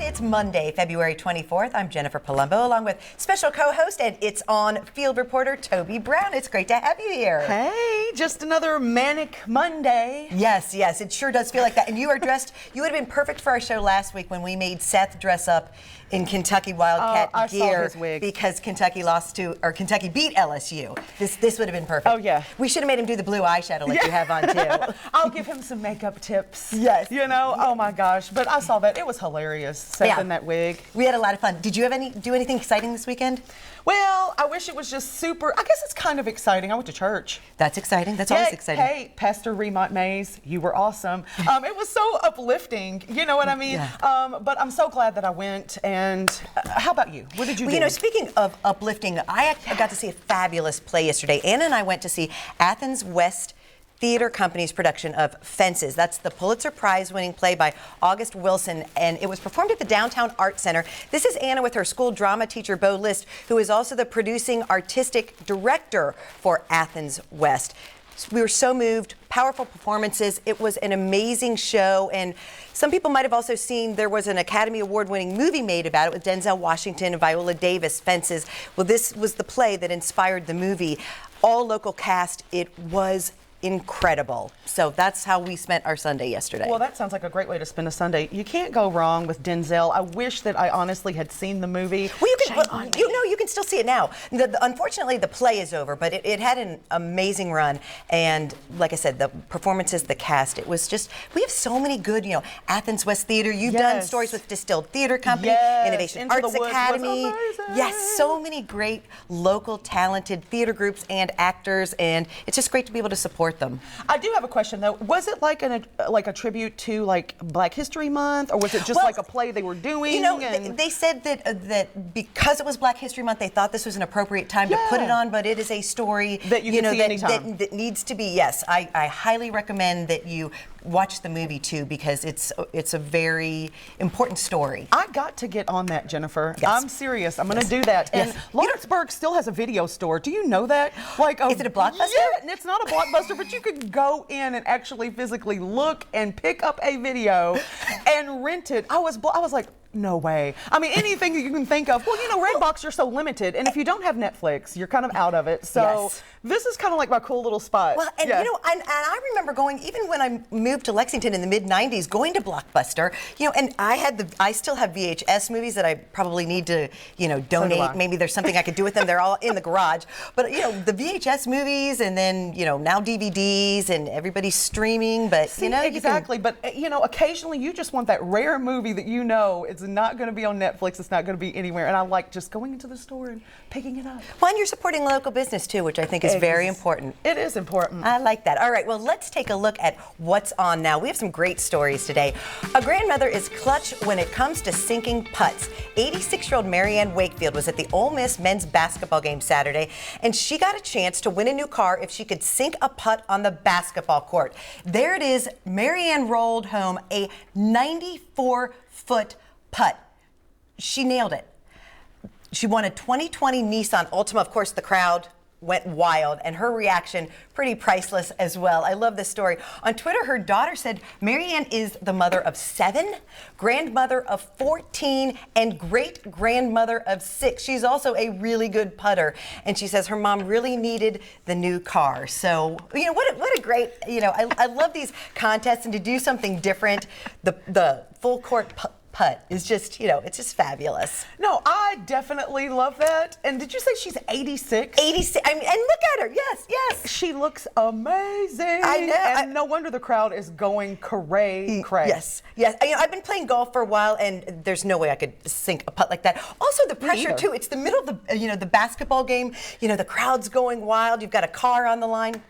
It's Monday, February 24th. I'm Jennifer Palumbo, along with special co-host and It's On field reporter Toby Brown. It's great to have you here. Hey, just another manic Monday. Yes, it sure does feel like that. And you are dressed, you would have been perfect for our show last week when we made Seth dress up in Kentucky Wildcat gear saw his wig. because Kentucky beat LSU. This would have been perfect. Oh, yeah. We should have made him do the blue eyeshadow like you have on too. I'll give him some makeup tips. Yes. You know, oh my gosh. But I saw that. It was hilarious, Seth in that wig. We had a lot of fun. Did you do anything exciting this weekend? Well, I wish it was just super. I guess it's kind of exciting. I went to church. That's exciting. That's always exciting. Hey, Pastor Remont Mays, you were awesome. It was so uplifting. You know what I mean? Yeah. But I'm so glad that I went. And how about you? What did you do? You know, speaking of uplifting, I got to see a fabulous play yesterday. Anna and I went to see Athens West Theater Company's production of Fences. That's the Pulitzer Prize-winning play by August Wilson, and it was performed at the Downtown Art Center. This is Anna with her school drama teacher, Bo List, who is also the producing artistic director for Athens West. We were so moved, powerful performances. It was an amazing show, and some people might have also seen there was an Academy Award-winning movie made about it with Denzel Washington and Viola Davis, Fences. Well, this was the play that inspired the movie. All local cast. It was incredible. So that's how we spent our Sunday yesterday. Well, that sounds like a great way to spend a Sunday. You can't go wrong with Denzel. I wish that I honestly had seen the movie. Well, you can still see it now. Unfortunately, the play is over, but it had an amazing run. And like I said, the performances, the cast, it was just, we have so many good, Athens West Theater. You've done stories with Distilled Theater Company, Innovation Into Arts the Woods Academy. was amazing. Yes, so many great local talented theater groups and actors, and it's just great to be able to support them. I do have a question though. Was it like a tribute to like Black History Month, or was it just like a play they were doing? They said that because it was Black History Month, they thought this was an it's time to put it on, but it is a story that you can see anytime. That needs to be. Yes, I highly recommend that you watch the movie too, because it's a very important story. I got to get on that, Jennifer. Yes. I'm serious. I'm going to do that. Yes. And Lawrenceburg still has a video store. Do you know that? Is it a Blockbuster? Yeah, it's not a Blockbuster, but you could go in and actually physically look and pick up a video and rent it. I was like, no way. I mean, anything that you can think of. Well, Redbox, you're so limited, and if you don't have Netflix, you're kind of out of it. So this is kind of like my cool little spot. Well, and and I remember going, even when I moved to Lexington in the mid-90s, going to Blockbuster, and I still have VHS movies that I probably need to, donate. Maybe there's something I could do with them. They're all in the garage. But, the VHS movies, and then, now DVDs, and everybody's streaming, but, Exactly, but, occasionally you just want that rare movie that it's not going to be on Netflix, it's not going to be anywhere, and I like just going into the store and picking it up. Well, and you're supporting local business too, which I think is very important. It is important. I like that. All right, well, let's take a look at what's on now. We have some great stories today. A grandmother is clutch when it comes to sinking putts. 86-year-old Ann Wakefield was at the Ole Miss men's basketball game Saturday, and she got a chance to win a new car if she could sink a putt on the basketball court. There it is. Ann rolled home a 94-foot putt. She nailed it. She won a 2020 Nissan Altima. Of course, the crowd went wild, and her reaction pretty priceless as well. I love this story. On Twitter, her daughter said Ann is the mother of 7, grandmother of 14, and great-grandmother of 6. She's also a really good putter, and she says her mom really needed the new car. So, what a great, I love these contests, and to do something different, the full court putt is just, it's just fabulous. No, I definitely love that. And did you say she's 86? 86. I mean, and look at her. Yes. She looks amazing. I know. And no wonder the crowd is going cray. Yes. I've been playing golf for a while, and there's no way I could sink a putt like that. Also, the pressure too. It's the middle of the basketball game. The crowd's going wild. You've got a car on the line.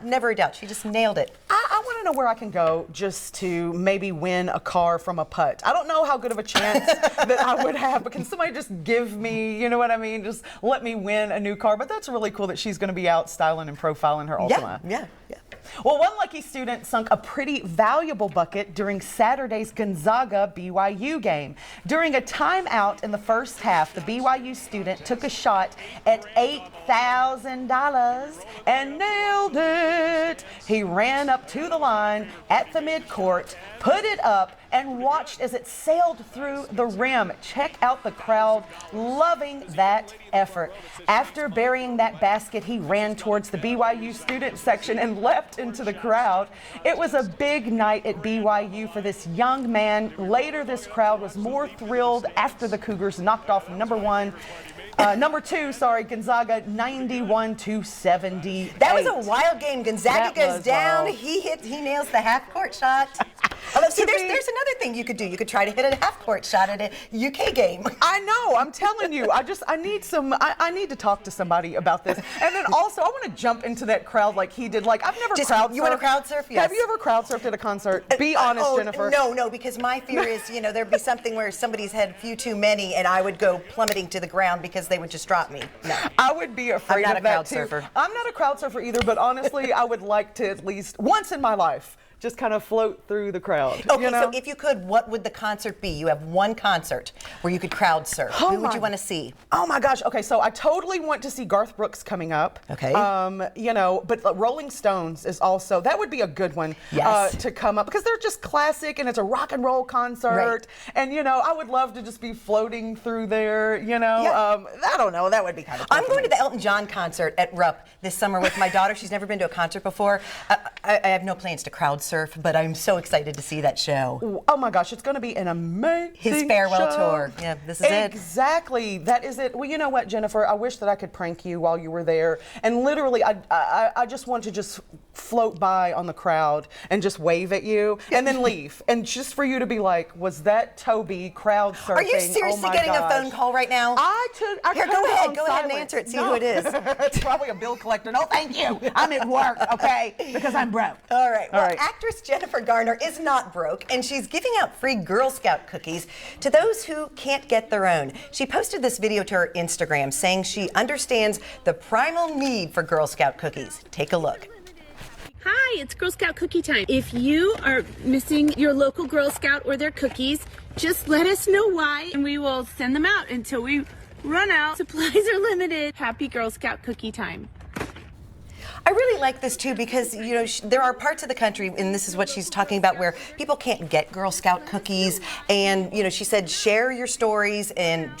Never a doubt. She just nailed it. I want to know where I can go just to maybe win a car from a putt. I don't know how good of a chance that I would have, but can somebody just give me, just let me win a new car? But that's really cool that she's going to be out styling and profiling her Altima. Yeah. Well, one lucky student sunk a pretty valuable bucket during Saturday's Gonzaga BYU game. During a timeout in the first half, the BYU student took a shot at $8,000 and nailed it. He ran up to the line at the midcourt, put it up, and watched as it sailed through the rim. Check out the crowd loving that effort. After burying that basket, he ran towards the BYU student section and leapt into the crowd. It was a big night at BYU for this young man. Later, this crowd was more thrilled after the Cougars knocked off number two, Gonzaga 91-78. That was a wild game. Gonzaga goes down. Wild. He nails the half-court shot. Although, see, there's another thing you could do. You could try to hit a half-court shot at a UK game. I know. I'm telling you. I need to talk to somebody about this. And then also, I want to jump into that crowd like he did. Like, I've never crowd surfed. You want to crowd surf? Yes. Have you ever crowd surfed at a concert? Be honest, Jennifer. No, because my fear is, there'd be something where somebody's had a few too many and I would go plummeting to the ground because they would just drop me. No. I would be afraid of that, too. I'm not a crowd surfer. I'm not a crowd surfer either, but honestly, I would like to at least once in my life just kind of float through the crowd. Okay, so if you could, what would the concert be? You have one concert where you could crowd surf. Who would you want to see? Oh my gosh. Okay, so I totally want to see Garth Brooks coming up. Okay. But Rolling Stones is also, that would be a good one to come up because they're just classic and it's a rock and roll concert. Right. And, I would love to just be floating through there, Yeah. I don't know, that would be kind of cool. I'm going to the Elton John concert at Rupp this summer with my daughter. She's never been to a concert before. I have no plans to crowd surf, but I'm so excited to see that show. Oh my gosh, it's going to be an amazing His farewell show. tour. Yeah, this is it. Exactly. That is it. Well, you know what, Jennifer? I wish that I could prank you while you were there. And literally, I just want to just float by on the crowd and just wave at you and then leave. And just for you to be like, was that Toby crowd surfing? Are you seriously getting a phone call right now? Here, go ahead and answer it. See who it is. It's probably a bill collector. No, thank you. I'm at work, okay? Because I'm broke. All right. Well, actress Jennifer Garner is not broke, and she's giving out free Girl Scout cookies to those who can't get their own. She posted this video to her Instagram saying she understands the primal need for Girl Scout cookies. Take a look. Hi, it's Girl Scout cookie time. If you are missing your local Girl Scout or their cookies, just let us know why, and we will send them out until we run out. Supplies are limited. Happy Girl Scout cookie time. I really like this too because there are parts of the country, and this is what she's talking about, where people can't get Girl Scout cookies. And she said share your stories, and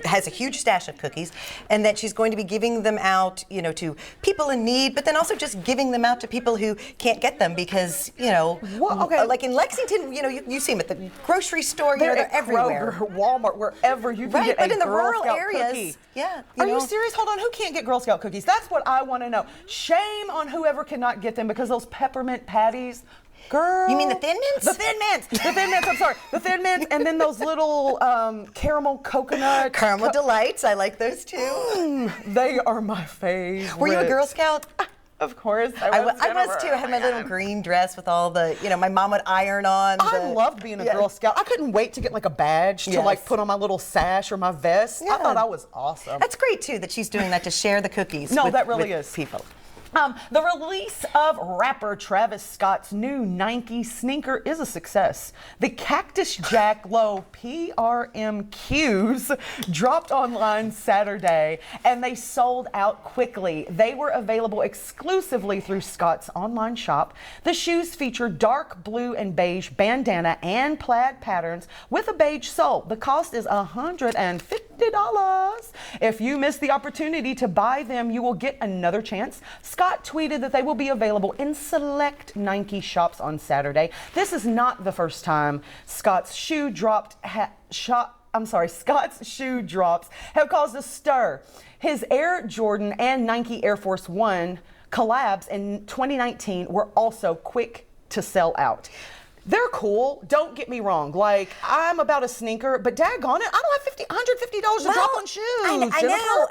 has a huge stash of cookies, and that she's going to be giving them out, to people in need, but then also just giving them out to people who can't get them because like in Lexington, you see them at the grocery store, they're everywhere. Kroger, Walmart, wherever you can get but a in the Girl rural Scout areas, cookie. Yeah. Are you serious? Hold on, who can't get Girl Scout cookies? That's what I want to know. Shame on whoever cannot get them because those peppermint patties, girl. You mean the Thin Mints? The Thin Mints. The Thin Mints. I'm sorry. The Thin Mints, and then those little caramel coconut. Caramel Delights. I like those too. They are my favorite. Were you a Girl Scout? Of course. I was too. I had my little green dress with all the, my mom would iron on. I loved being a Girl Scout. I couldn't wait to get like a badge to put on my little sash or my vest. Yeah. I thought I was awesome. That's great too that she's doing that to share the cookies. No, with, that really with is. people. The release of rapper Travis Scott's new Nike sneaker is a success. The Cactus Jack Low PRMQs dropped online Saturday, and they sold out quickly. They were available exclusively through Scott's online shop. The shoes feature dark blue and beige bandana and plaid patterns with a beige sole. The cost is $150. If you miss the opportunity to buy them, you will get another chance. Scott tweeted that they will be available in select Nike shops on Saturday. This is not the first time Scott's shoe drops have caused a stir. His Air Jordan and Nike Air Force One collabs in 2019 were also quick to sell out. They're cool, don't get me wrong. Like, I'm about a sneaker, but daggone it, I don't have $150 to drop on shoes. I know,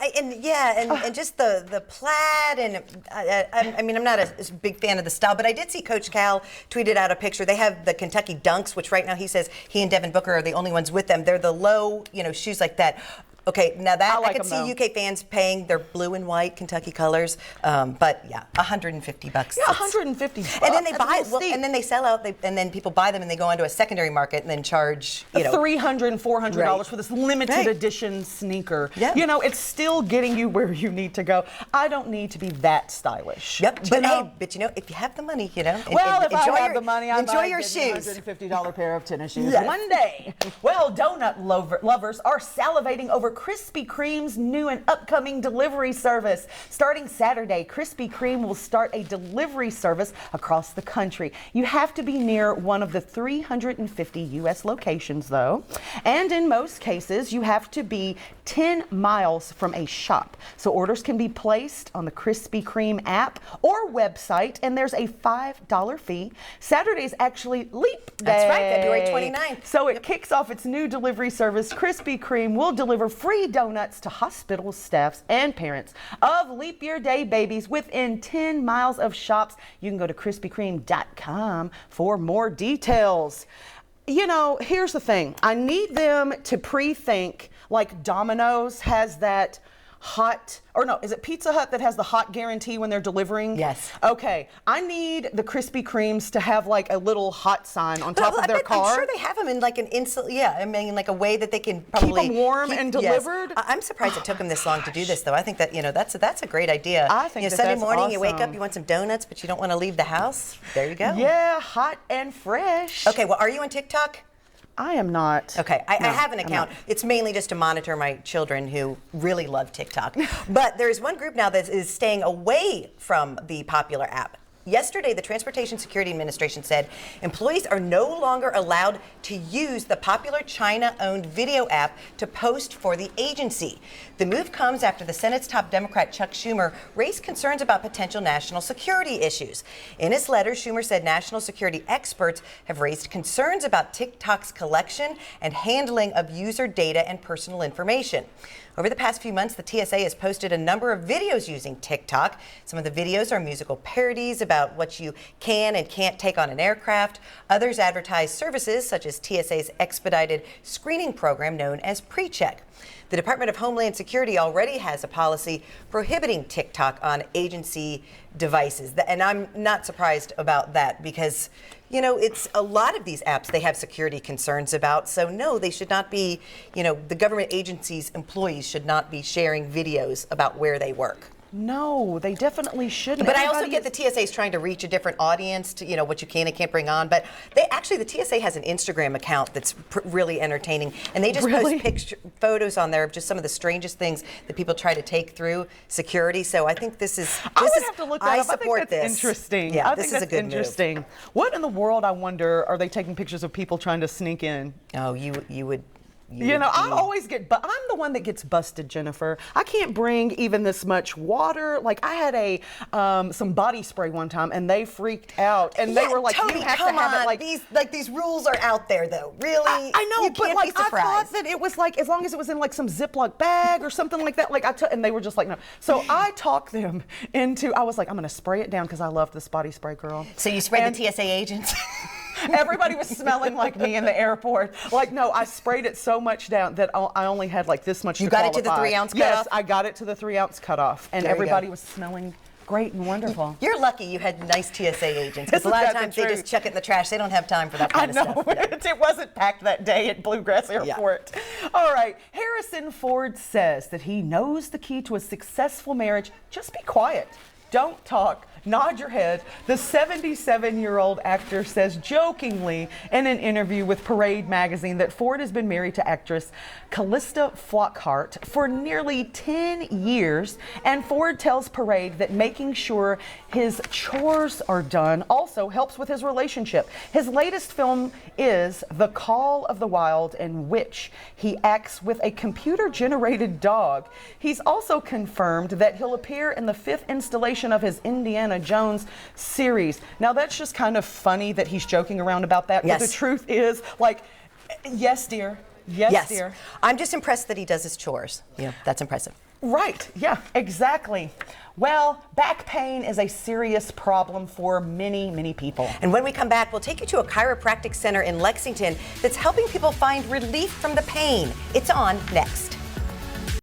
and just the plaid, and I'm not a big fan of the style, but I did see Coach Cal tweeted out a picture. They have the Kentucky Dunks, which right now he says he and Devin Booker are the only ones with them. They're the low, shoes like that. Okay, now that I like I could 'em, see though. UK fans paying their blue and white Kentucky colors, but yeah, $150. Yeah, $150. And then they That's a buy, little well, steep. and then they sell out, and then people buy them and they go onto a secondary market and then charge, $300 and $400 Right. for this limited Right. edition sneaker. Yeah. You know, it's still getting you where you need to go. I don't need to be that stylish. Yep, You but know? hey, but if you have the money, Well, if I have your, the money, I enjoy might your get me a shoes. $150 pair of tennis shoes Yes. one day. Well, donut lovers are salivating over Krispy Kreme's new and upcoming delivery service. Starting Saturday, Krispy Kreme will start a delivery service across the country. You have to be near one of the 350 U.S. locations, though. And in most cases, you have to be 10 miles from a shop. So orders can be placed on the Krispy Kreme app or website, and there's a $5 fee. Saturday is actually Leap Day. That's right, February 29th. So it kicks off its new delivery service. Krispy Kreme will deliver free donuts to hospital staffs and parents of Leap Year Day babies within 10 miles of shops. You can go to krispykreme.com for more details. You know, here's the thing. I need them to pre-think, like Domino's has that hot, or no, is it Pizza Hut that has the hot guarantee when they're delivering? Yes. Okay, I need the Krispy Kremes to have like a little hot sign on top of their car. I'm sure they have them in like an like a way that they can probably Keep them warm and yes. delivered? I'm surprised it took them this long to do this, though. I think that that's a great idea. I think Sunday that's morning you wake up, awesome. you want some donuts, but you don't want to leave the house. There you go. Yeah, hot and fresh. Okay, well, are you on TikTok? I am not. Okay, I No, have an I'm account. not. It's mainly just to monitor my children who really love TikTok. But there's one group now that is staying away from the popular app. Yesterday, the Transportation Security Administration said employees are no longer allowed to use the popular China-owned video app to post for the agency. The move comes after the Senate's top Democrat Chuck Schumer raised concerns about potential national security issues. In his letter, Schumer said national security experts have raised concerns about TikTok's collection and handling of user data and personal information. Over the past few months, the TSA has posted a number of videos using TikTok. Some of the videos are musical parodies about what you can and can't take on an aircraft. Others advertise services such as TSA's expedited screening program known as PreCheck. The Department of Homeland Security already has a policy prohibiting TikTok on agency devices. And I'm not surprised about that because, it's a lot of these apps they have security concerns about. So no, they should not be, the government agencies' employees should not be sharing videos about where they work. No, they definitely shouldn't. But I also get the TSA is trying to reach a different audience to, what you can and can't bring on. But the TSA has an Instagram account that's really entertaining. And they just post photos on there of just some of the strangest things that people try to take through security. So I think this is, I would have to look that I up. support I think that's this. interesting. Yeah, I this think is that's a good interesting. move. What in the world, I wonder, are they taking pictures of people trying to sneak in? Oh, you would. I always but I'm the one that gets busted, Jennifer. I can't bring even this much water. Like I had some body spray one time and they freaked out and they were like, Tony, you have come to have on. it like these rules are out there though. Really? I know, you but can't like be I surprised. thought that it was like as long as it was in like some Ziploc bag or something like that. And they were just like, no. So I talked them into. I was like, I'm gonna spray it down because I love this body spray, girl. So you sprayed the TSA agents? Everybody was smelling like me in the airport. Like, no, I sprayed it so much down that I only had like this much. You to got it to the qualify. 3-ounce cutoff? Yes, I got it to the 3-ounce cutoff, and There you everybody go. was smelling great and wonderful. You're lucky you had nice TSA agents because a Isn't lot of that the times they just truth? chuck it in the trash. They don't have time for that I kind know, of stuff. it wasn't packed that day at Bluegrass Airport. All right, Harrison Ford says that he knows the key to a successful marriage. Just be quiet. Don't talk. Nod your head. The 77-year-old actor says jokingly in an interview with Parade magazine that Ford has been married to actress Callista Flockhart for nearly 10 years. And Ford tells Parade that making sure his chores are done also helps with his relationship. His latest film is The Call of the Wild, in which he acts with a computer-generated dog. He's also confirmed that he'll appear in the 5th installation of his Indiana Jones series. Now that's just kind of funny that he's joking around about that, Yes. but the truth is, like, yes, dear. Yes, dear. I'm just impressed that he does his chores. That's impressive. Right, yeah, exactly. Well, back pain is a serious problem for many, many people. And when we come back, we'll take you to a chiropractic center in Lexington that's helping people find relief from the pain. It's on next.